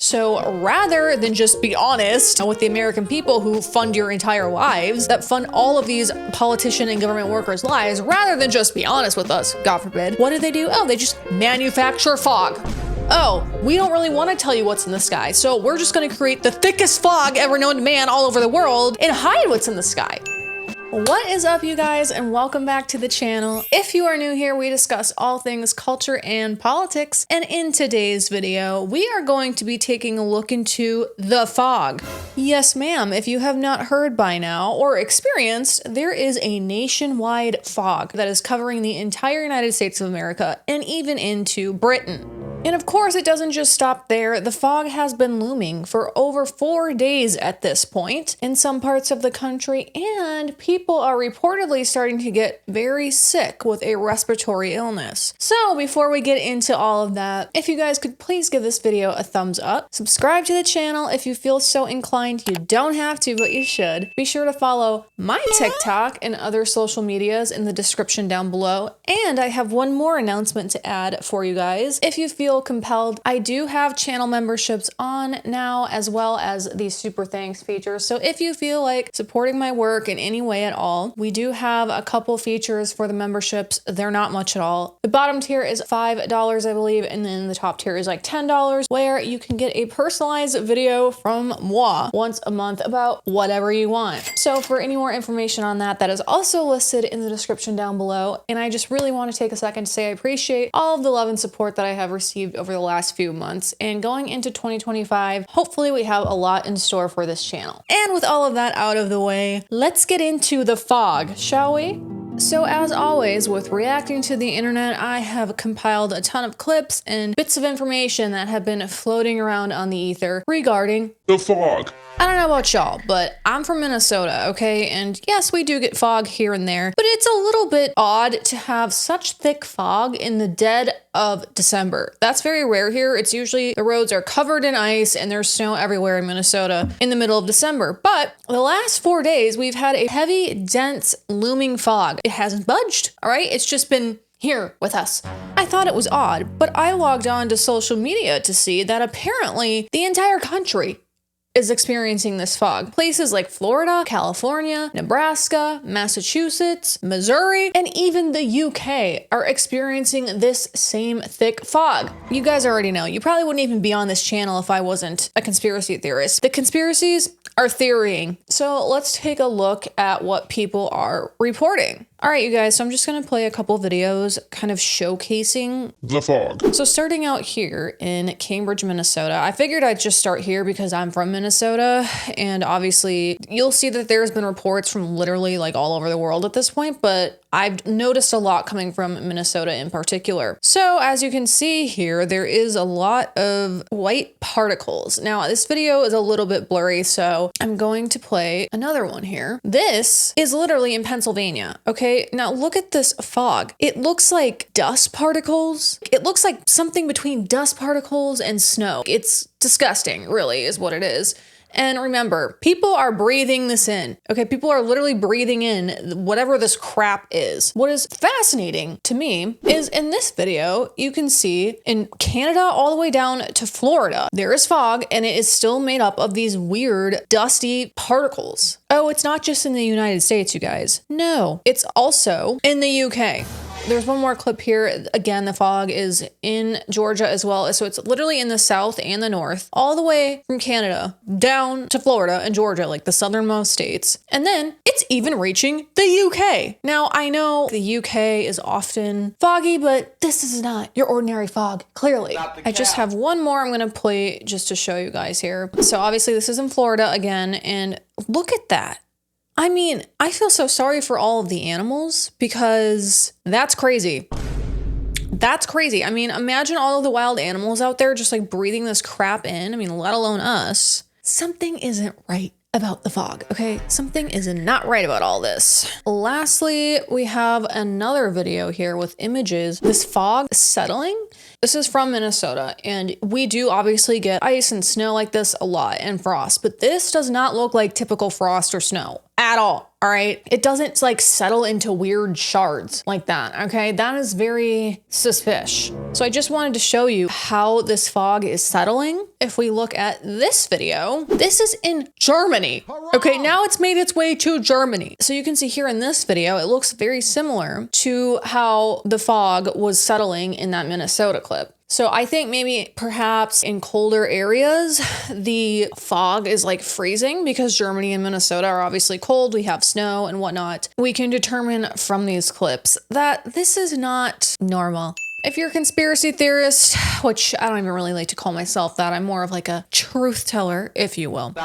So rather than just be honest with the American people who fund your entire lives, that fund all of these politician and government workers' lives, rather than just be honest with us, God forbid, what do? Oh, they just manufacture fog. Oh, we don't really want to tell you what's in the sky, so we're just going to create the thickest fog ever known to man all over the world and hide what's in the sky. What is up, you guys, and welcome back to the channel. If you are new here, we discuss all things culture and politics, and in today's video, we are going to be taking a look into the fog. Yes, ma'am, if you have not heard by now or experienced, there is a nationwide fog that is covering the entire United States of America and even into Britain. And of course, it doesn't just stop there. The fog has been looming for over 4 days at this point in some parts of the country, and people are reportedly starting to get very sick with a respiratory illness. So before we get into all of that, if you guys could please give this video a thumbs up, subscribe to the channel if you feel so inclined. You don't have to, but you should. Be sure to follow my TikTok and other social medias in the description down below. And I have one more announcement to add for you guys. If you feel compelled, I do have channel memberships on now, as well as the super thanks feature. So if you feel like supporting my work in any way at all, we do have a couple features for the memberships. They're not much at all. The bottom tier is $5, I believe, and then the top tier is like $10, where you can get a personalized video from moi once a month about whatever you want. So for any more information on that, that is also listed in the description down below. And I just really want to take a second to say I appreciate all of the love and support that I have received over the last few months, and going into 2025, hopefully we have a lot in store for this channel. And with all of that out of the way, let's get into the fog, shall we? So as always, with reacting to the internet, I have compiled a ton of clips and bits of information that have been floating around on the ether regarding the fog. I don't know about y'all, but I'm from Minnesota, okay? And yes, we do get fog here and there, but it's a little bit odd to have such thick fog in the dead of December. That's very rare here. It's usually the roads are covered in ice and there's snow everywhere in Minnesota in the middle of December. But the last 4 days, we've had a heavy, dense, looming fog. It hasn't budged, all right? It's just been here with us. I thought it was odd, but I logged on to social media to see that apparently the entire country is experiencing this fog. Places like Florida, California, Nebraska, Massachusetts, Missouri, and even the UK are experiencing this same thick fog. You guys already know. You probably wouldn't even be on this channel if I wasn't a conspiracy theorist. The conspiracies are theorying. So let's take a look at what people are reporting. All right, you guys, so I'm just gonna play a couple videos kind of showcasing the fog. So starting out here in Cambridge, Minnesota, I figured I'd just start here because I'm from Minnesota, and obviously you'll see that there's been reports from literally like all over the world at this point, but I've noticed a lot coming from Minnesota in particular. So as you can see here, there is a lot of white particles. Now this video is a little bit blurry, so I'm going to play another one here. This is literally in Pennsylvania, okay? Now look at this fog. It looks like dust particles. It looks like something between dust particles and snow. It's disgusting, really, is what it is. And remember, people are breathing this in, okay? People are literally breathing in whatever this crap is. What is fascinating to me is in this video, you can see in Canada all the way down to Florida, there is fog and it is still made up of these weird dusty particles. Oh, it's not just in the United States, you guys. No, it's also in the UK. There's one more clip here. Again, the fog is in Georgia as well. So it's literally in the south and the north, all the way from Canada down to Florida and Georgia, like the southernmost states. And then it's even reaching the UK. Now, I know the UK is often foggy, but this is not your ordinary fog, clearly. I just have one more I'm gonna play just to show you guys here. So obviously this is in Florida again, and look at that. I mean, I feel so sorry for all of the animals because that's crazy. That's crazy. I mean, imagine all of the wild animals out there just like breathing this crap in. I mean, let alone us. Something isn't right about the fog, okay? Something is not right about all this. Lastly, we have another video here with images. This fog settling. This is from Minnesota, and we do obviously get ice and snow like this a lot and frost, but this does not look like typical frost or snow at all. All right. It doesn't like settle into weird shards like that. Okay. That is very suspicious. So I just wanted to show you how this fog is settling. If we look at this video, this is in Germany. Okay. Now it's made its way to Germany. So you can see here in this video, it looks very similar to how the fog was settling in that Minnesota clip. So I think maybe perhaps in colder areas, the fog is like freezing because Germany and Minnesota are obviously cold. We have snow and whatnot. We can determine from these clips that this is not normal. If you're a conspiracy theorist, which I don't even really like to call myself that, I'm more of like a truth teller, if you will.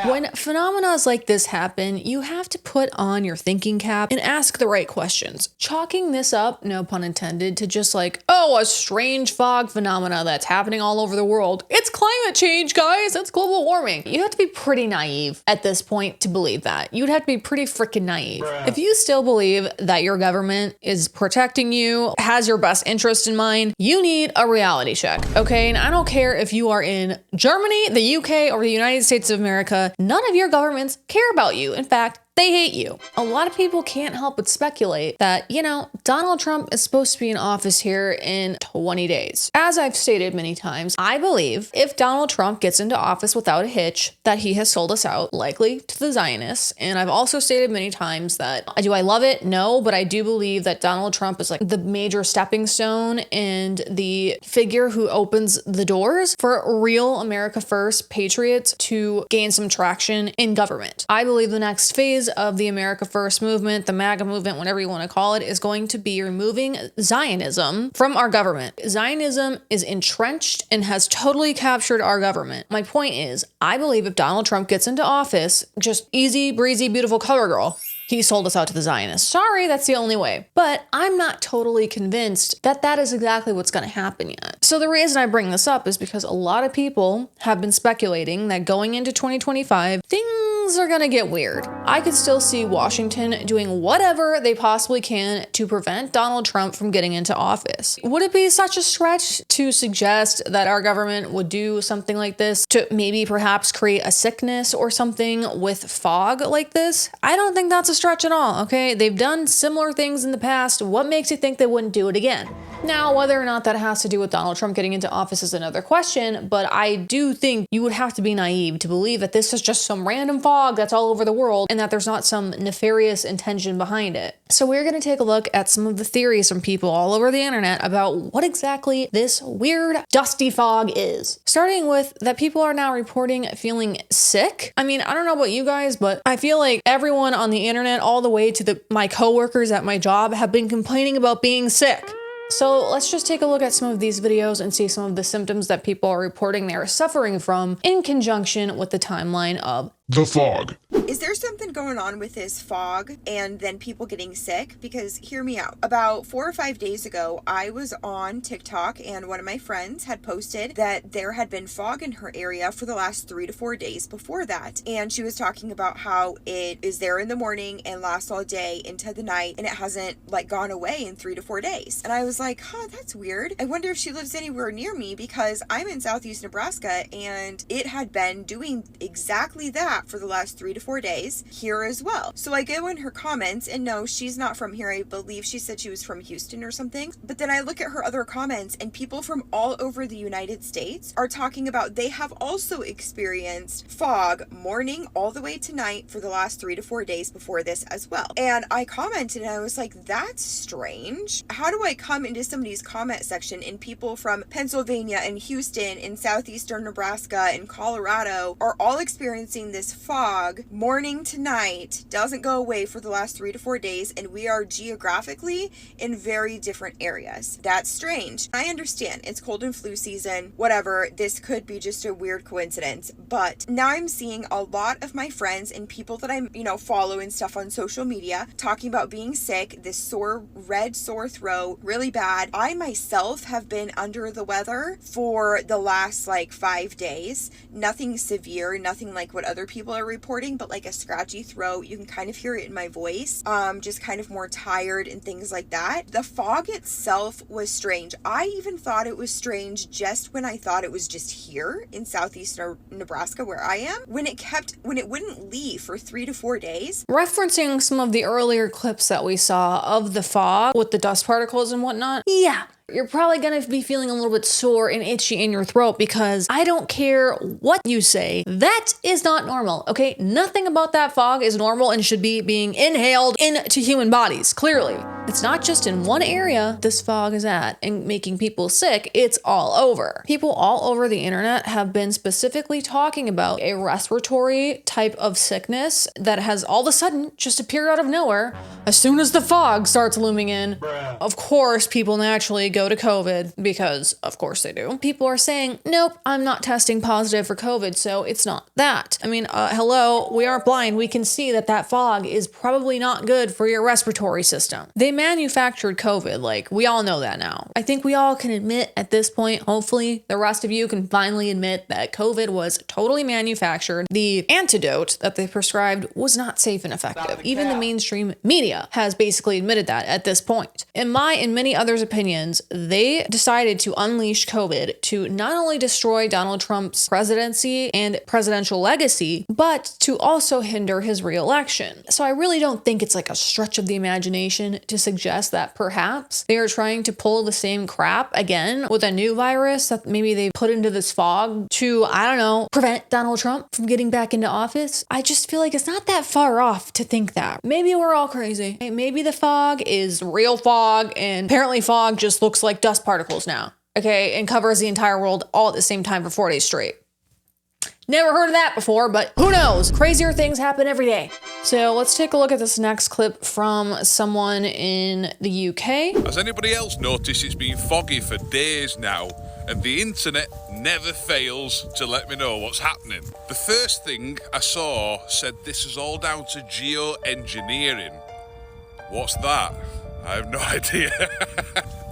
When phenomena like this happen, you have to put on your thinking cap and ask the right questions. Chalking this up, no pun intended, to just like, oh, a strange fog phenomena that's happening all over the world. It's climate change, guys. It's global warming. You have to be pretty naive at this point to believe that. You'd have to be pretty freaking naive. If you still believe that your government is protecting you, has your best interest in mind, you need a reality check, okay? And I don't care if you are in Germany, the UK, or the United States of America, none of your governments care about you. In fact, they hate you. A lot of people can't help but speculate that, you know, Donald Trump is supposed to be in office here in 20 days. As I've stated many times, I believe if Donald Trump gets into office without a hitch, that he has sold us out, likely to the Zionists. And I've also stated many times that, do I love it? No, but I do believe that Donald Trump is like the major stepping stone and the figure who opens the doors for real America First patriots to gain some traction in government. I believe the next phase of the America First movement, the MAGA movement, whatever you want to call it, is going to be removing Zionism from our government. Zionism is entrenched and has totally captured our government. My point is, I believe if Donald Trump gets into office, just easy, breezy, beautiful cover girl, he sold us out to the Zionists. Sorry, that's the only way. But I'm not totally convinced that that is exactly what's going to happen yet. So the reason I bring this up is because a lot of people have been speculating that going into 2025, things are going to get weird. I could still see Washington doing whatever they possibly can to prevent Donald Trump from getting into office. Would it be such a stretch to suggest that our government would do something like this to maybe perhaps create a sickness or something with fog like this? I don't think that's a stretch at all, okay? They've done similar things in the past. What makes you think they wouldn't do it again? Now, whether or not that has to do with Donald Trump getting into office is another question, but I do think you would have to be naive to believe that this is just some random fog that's all over the world and that there's not some nefarious intention behind it. So we're going to take a look at some of the theories from people all over the internet about what exactly this weird dusty fog is. Starting with that people are now reporting feeling sick. I mean, I don't know about you guys, but I feel like everyone on the internet, all the way to my coworkers at my job, have been complaining about being sick. So let's just take a look at some of these videos and see some of the symptoms that people are reporting they are suffering from in conjunction with the timeline of the fog. Is there something going on with this fog and then people getting sick? Because hear me out. About 4 or 5 days ago, I was on TikTok and one of my friends had posted that there had been fog in her area for the last 3 to 4 days before that. And she was talking about how it is there in the morning and lasts all day into the night and it hasn't like gone away in 3 to 4 days. And I was like, that's weird. I wonder if she lives anywhere near me because I'm in Southeast Nebraska and it had been doing exactly that for the last 3 to 4 days here as well. So I go in her comments and no, she's not from here. I believe she said she was from Houston or something. But then I look at her other comments and people from all over the United States are talking about they have also experienced fog morning all the way to night for the last 3 to 4 days before this as well. And I commented and I was like, that's strange. How do I come into somebody's comment section and people from Pennsylvania and Houston and southeastern Nebraska and Colorado are all experiencing this fog morning to night, doesn't go away for the last 3 to 4 days, and we are geographically in very different areas. That's strange. I understand it's cold and flu season, whatever, this could be just a weird coincidence, but now I'm seeing a lot of my friends and people that I'm, follow and stuff on social media talking about being sick, this red sore throat, really bad. I myself have been under the weather for the last 5 days. Nothing severe, nothing like what other people are reporting, but like a scratchy throat. You can kind of hear it in my voice. Just kind of more tired and things like that. The fog itself was strange. I even thought it was strange just when I thought it was just here in southeast Nebraska where I am, when it wouldn't leave for 3 to 4 days. Referencing some of the earlier clips that we saw of the fog with the dust particles and whatnot, yeah, you're probably gonna be feeling a little bit sore and itchy in your throat, because I don't care what you say, that is not normal, okay? Nothing about that fog is normal and should be being inhaled into human bodies, clearly. It's not just in one area this fog is at and making people sick, it's all over. People all over the internet have been specifically talking about a respiratory type of sickness that has all of a sudden just appeared out of nowhere as soon as the fog starts looming in. Of course, people naturally go to COVID, because of course they do. People are saying, nope, I'm not testing positive for COVID, so it's not that. I mean, hello, we aren't blind. We can see that that fog is probably not good for your respiratory system. They manufactured COVID, like, we all know that now. I think we all can admit at this point, hopefully the rest of you can finally admit that COVID was totally manufactured. The antidote that they prescribed was not safe and effective. Even the mainstream media has basically admitted that at this point. In my and many others' opinions, they decided to unleash COVID to not only destroy Donald Trump's presidency and presidential legacy, but to also hinder his re-election. So I really don't think it's like a stretch of the imagination to suggest that perhaps they are trying to pull the same crap again with a new virus that maybe they put into this fog to, I don't know, prevent Donald Trump from getting back into office. I just feel like it's not that far off to think that. Maybe we're all crazy. Maybe the fog is real fog, and apparently fog just looks like dust particles now, okay, and covers the entire world all at the same time for 4 days straight. Never heard of that before, but who knows? Crazier things happen every day. So let's take a look at this next clip from someone in the UK. Has anybody else noticed it's been foggy for days now, and the internet never fails to let me know what's happening? The first thing I saw said this is all down to geoengineering. What's that? I have no idea.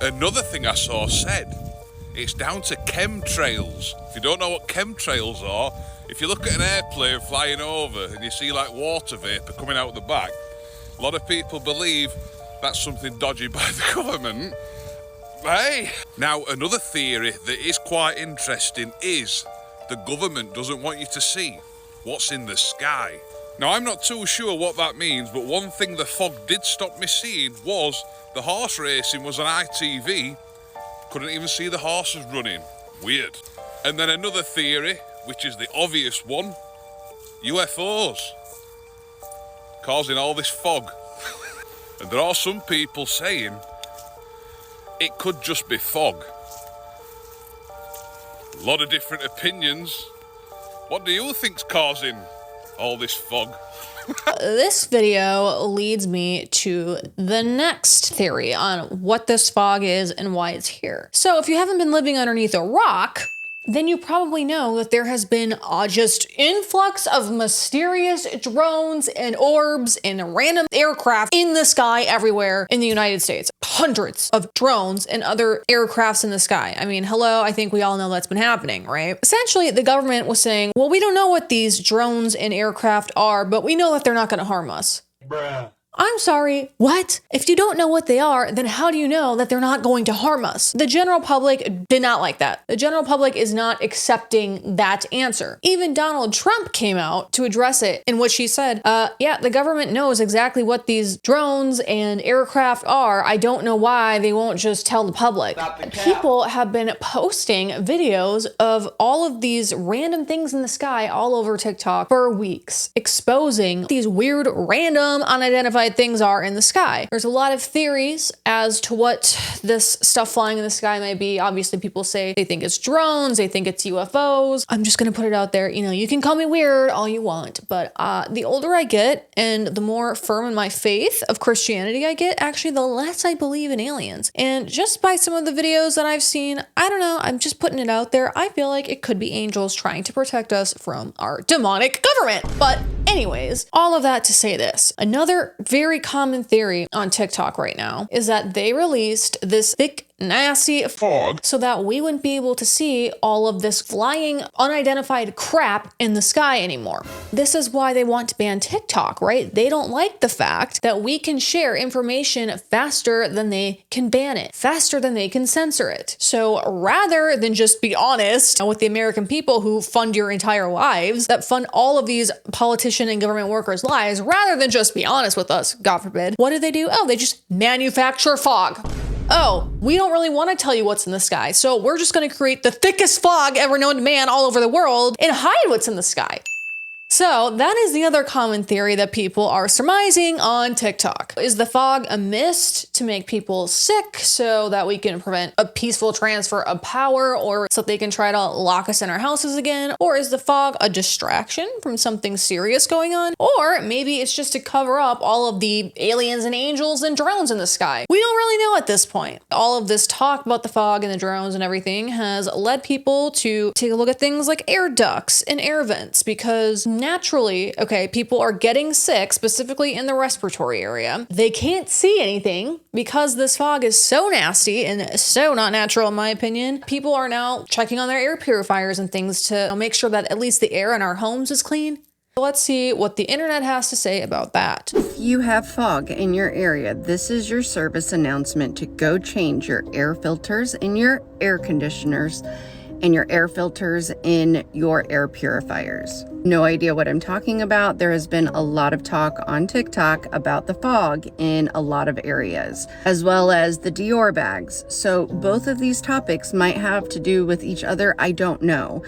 Another thing I saw said it's down to chemtrails. If you don't know what chemtrails are, if you look at an airplane flying over and you see like water vapour coming out the back, a lot of people believe that's something dodgy by the government. Hey! Now, another theory that is quite interesting is the government doesn't want you to see what's in the sky. Now, I'm not too sure what that means, but one thing the fog did stop me seeing was the horse racing was on ITV. Couldn't even see the horses running. Weird. And then another theory, which is the obvious one, UFOs causing all this fog. And there are some people saying it could just be fog. A lot of different opinions. What do you think's causing all this fog? This video leads me to the next theory on what this fog is and why it's here. So if you haven't been living underneath a rock, then you probably know that there has been a just influx of mysterious drones and orbs and random aircraft in the sky everywhere in the United States. Hundreds of drones and other aircrafts in the sky. I mean, hello, I think we all know that's been happening, right? Essentially, the government was saying, well, we don't know what these drones and aircraft are, but we know that they're not going to harm us. Bruh. I'm sorry, what? If you don't know what they are, then how do you know that they're not going to harm us? The general public did not like that. The general public is not accepting that answer. Even Donald Trump came out to address it, in which he said, yeah, the government knows exactly what these drones and aircraft are. I don't know why they won't just tell the public. People have been posting videos of all of these random things in the sky all over TikTok for weeks, exposing these weird, random, unidentified things are in the sky. There's a lot of theories as to what this stuff flying in the sky might be. Obviously, people say they think it's drones, they think it's UFOs. I'm just gonna put it out there. You know, you can call me weird all you want, but the older I get and the more firm in my faith of Christianity I get, actually, the less I believe in aliens. And just by some of the videos that I've seen, I don't know, I'm just putting it out there. I feel like it could be angels trying to protect us from our demonic government. But anyways, all of that to say this, another very common theory on TikTok right now is that they released this thick nasty Fog. so that we wouldn't be able to see all of this flying unidentified crap in the sky anymore. This is why they want to ban TikTok, right? They don't like the fact that we can share information faster than they can ban it, faster than they can censor it. So rather than just be honest with the American people who fund your entire lives, that fund all of these politician and government workers' lives, rather than just be honest with us, God forbid, what do? Oh, they just manufacture fog. Oh, we don't really want to tell you what's in the sky, so we're just going to create the thickest fog ever known to man all over the world and hide what's in the sky. So that is the other common theory that people are surmising on TikTok. Is the fog a mist to make people sick so that we can prevent a peaceful transfer of power, or so they can try to lock us in our houses again? Or is the fog a distraction from something serious going on? Or maybe it's just to cover up all of the aliens and angels and drones in the sky. We don't really know at this point. All of this talk about the fog and the drones and everything has led people to take a look at things like air ducts and air vents, because naturally, okay, people are getting sick, specifically in the respiratory area. They can't see anything because this fog is so nasty and so not natural, in my opinion. People are now checking on their air purifiers and things to make sure that at least the air in our homes is clean. Let's see what the internet has to say about that. If you have fog in your area, this is your service announcement to go change your air filters in your air conditioners and your air filters in your air purifiers. No idea what I'm talking about. There has been a lot of talk on TikTok about the fog in a lot of areas, as well as the Dior bags. So both of these topics might have to do with each other. I don't know.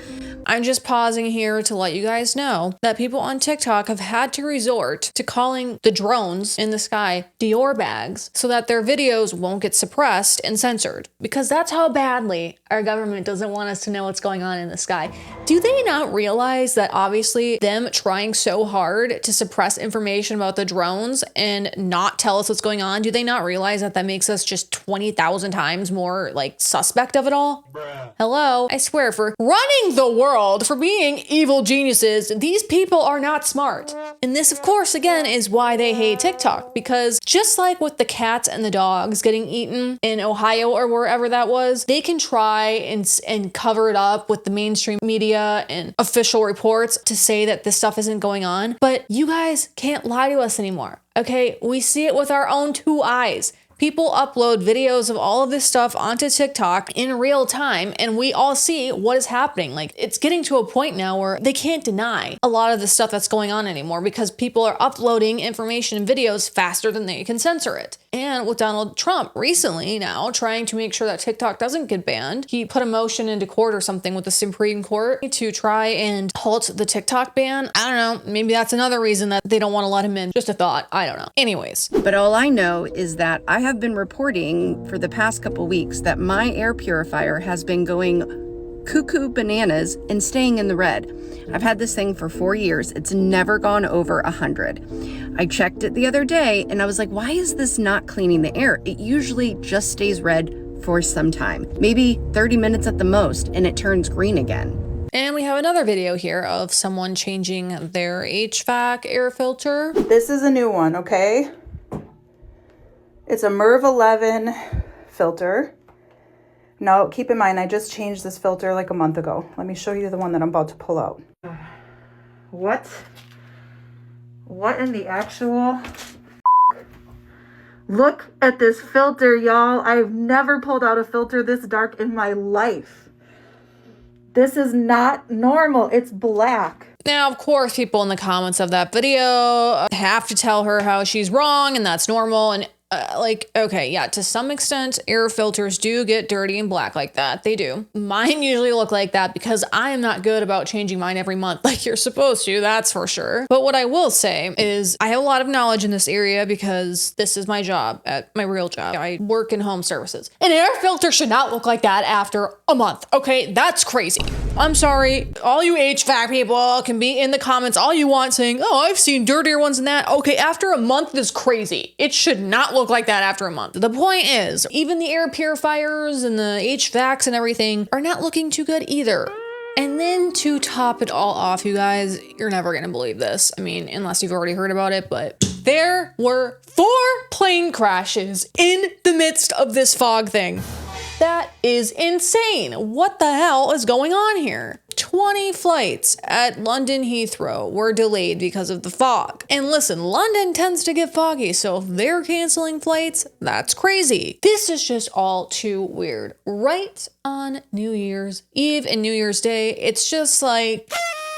I'm just pausing here to let you guys know that people on TikTok have had to resort to calling the drones in the sky Dior bags so that their videos won't get suppressed and censored, because that's how badly our government doesn't want us to know what's going on in the sky. Do they not realize that obviously them trying so hard to suppress information about the drones and not tell us what's going on, do they not realize that that makes us just 20,000 times more like suspect of it all? Bruh. Hello, I swear, for running the world, for being evil geniuses, these people are not smart. And this, of course, again, is why they hate TikTok, because just like with the cats and the dogs getting eaten in Ohio or wherever that was, they can try and cover it up with the mainstream media and official reports to say that this stuff isn't going on. But you guys can't lie to us anymore, okay? We see it with our own two eyes. People upload videos of all of this stuff onto TikTok in real time, and we all see what is happening. Like, it's getting to a point now where they can't deny a lot of the stuff that's going on anymore, because people are uploading information and videos faster than they can censor it. And with Donald Trump recently now trying to make sure that TikTok doesn't get banned, he put a motion into court or something with the Supreme Court to try and halt the TikTok ban. I don't know, maybe that's another reason that they don't want to let him in. Just a thought, I don't know. Anyways. But all I know is that I have been reporting for the past couple weeks that my air purifier has been going cuckoo bananas and staying in the red. I've had this thing for 4 years. It's never gone over 100. I checked it the other day and I was like, why is this not cleaning the air? It usually just stays red for some time, maybe 30 minutes at the most, and it turns green again. And we have another video here of someone changing their HVAC air filter. This is a new one, okay? It's a MERV 11 filter. Now, keep in mind, I just changed this filter like a month ago. Let me show you the one that I'm about to pull out. What? What in the actual... Look at this filter, y'all. I've never pulled out a filter this dark in my life. This is not normal. It's black. Now, of course, people in the comments of that video have to tell her how she's wrong and that's normal. And okay, yeah, to some extent, air filters do get dirty and black like that. They do. Mine usually look like that because I am not good about changing mine every month like you're supposed to, that's for sure. But what I will say is I have a lot of knowledge in this area because this is my job, at my real job. I work in home services. An air filter should not look like that after a month, okay? That's crazy. I'm sorry, all you HVAC people can be in the comments all you want saying, oh, I've seen dirtier ones than that. Okay, after a month is crazy. It should not look like that after a month. The point is, even the air purifiers and the HVACs and everything are not looking too good either. And then to top it all off, you guys, you're never gonna believe this. I mean, unless you've already heard about it, but there were 4 plane crashes in the midst of this fog thing. That is insane. What the hell is going on here? 20 flights at London Heathrow were delayed because of the fog. And listen, London tends to get foggy, so if they're canceling flights, that's crazy. This is just all too weird. Right on New Year's Eve and New Year's Day, it's just like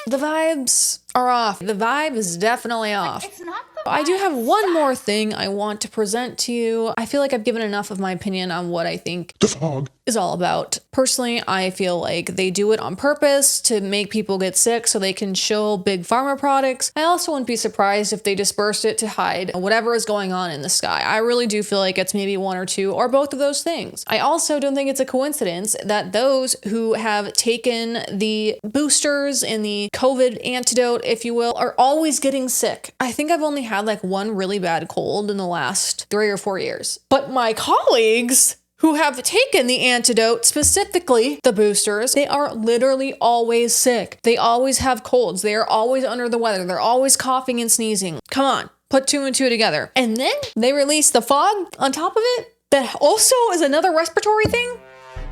the vibes are off. The vibe is definitely off. It's not the I do have one more thing I want to present to you. I feel like I've given enough of my opinion on what I think the fog is all about. Personally, I feel like they do it on purpose to make people get sick so they can shill big pharma products. I also wouldn't be surprised if they dispersed it to hide whatever is going on in the sky. I really do feel like it's maybe one or two or both of those things. I also don't think it's a coincidence that those who have taken the boosters and the COVID antidote, if you will, are always getting sick. I think I've only had like one really bad cold in the last 3 or 4 years. But my colleagues who have taken the antidote, specifically the boosters, they are literally always sick. They always have colds. They are always under the weather. They're always coughing and sneezing. Come on, put 2 and 2 together. And then they release the fog on top of it. That also is another respiratory thing,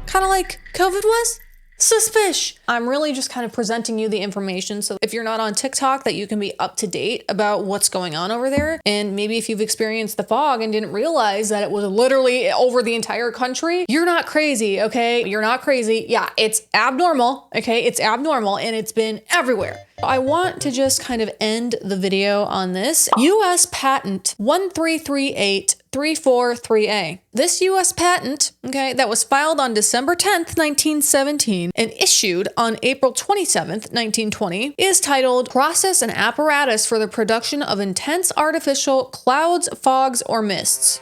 kind of like COVID was. Suspish. I'm really just kind of presenting you the information so if you're not on TikTok that you can be up to date about what's going on over there. And maybe if you've experienced the fog and didn't realize that it was literally over the entire country, you're not crazy, okay? You're not crazy. Yeah, it's abnormal, okay? It's abnormal and it's been everywhere. I want to just kind of end the video on this. US patent 1338343A. This US patent, okay, that was filed on December 10th, 1917 and issued on April 27th, 1920, is titled Process and Apparatus for the Production of Intense Artificial Clouds, Fogs, or Mists.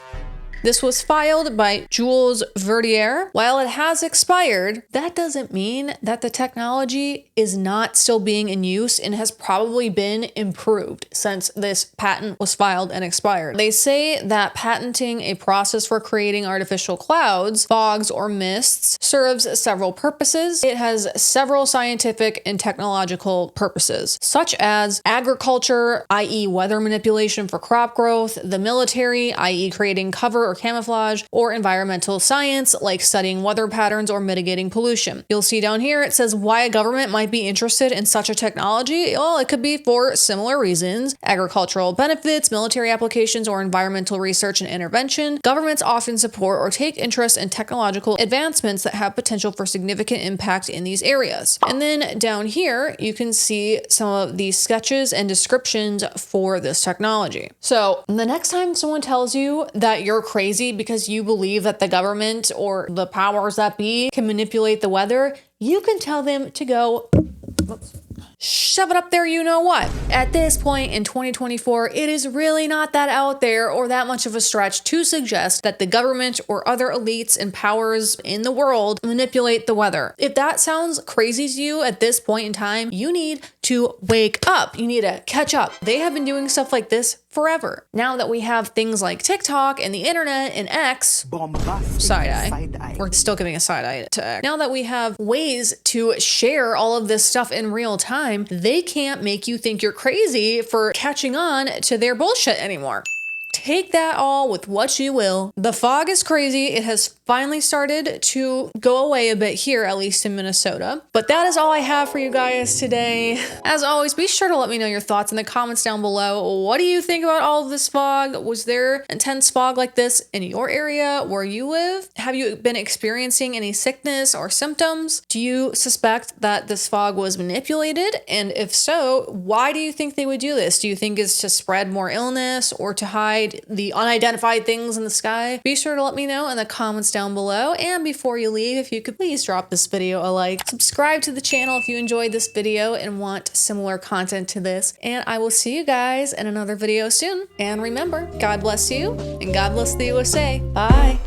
This was filed by Jules Verdier. While it has expired, that doesn't mean that the technology is not still being in use and has probably been improved since this patent was filed and expired. They say that patenting a process for creating artificial clouds, fogs, or mists serves several purposes. It has several scientific and technological purposes, such as agriculture, i.e. weather manipulation for crop growth, the military, i.e. creating cover or camouflage, or environmental science like studying weather patterns or mitigating pollution. You'll see down here it says why a government might be interested in such a technology. Well, it could be for similar reasons: agricultural benefits, military applications, or environmental research and intervention. Governments often support or take interest in technological advancements that have potential for significant impact in these areas. And then down here you can see some of the sketches and descriptions for this technology. So the next time someone tells you that you're crazy because you believe that the government or the powers that be can manipulate the weather, you can tell them to go shove it up there, you know what. At this point in 2024, it is really not that out there or that much of a stretch to suggest that the government or other elites and powers in the world manipulate the weather. If that sounds crazy to you at this point in time, you need to wake up. You need to catch up. They have been doing stuff like this forever. Now that we have things like TikTok and the internet and X, side-eye. We're still giving a side-eye to X. Now that we have ways to share all of this stuff in real time, they can't make you think you're crazy for catching on to their bullshit anymore. Take that all with what you will. The fog is crazy. It has finally started to go away a bit here, at least in Minnesota. But that is all I have for you guys today. As always, be sure to let me know your thoughts in the comments down below. What do you think about all of this fog? Was there intense fog like this in your area where you live? Have you been experiencing any sickness or symptoms? Do you suspect that this fog was manipulated? And if so, why do you think they would do this? Do you think it's to spread more illness or to hide the unidentified things in the sky? Be sure to let me know in the comments down below. And before you leave, if you could please drop this video a like, subscribe to the channel if you enjoyed this video and want similar content to this, and I will see you guys in another video soon. And remember, God bless you and God bless the USA. Bye.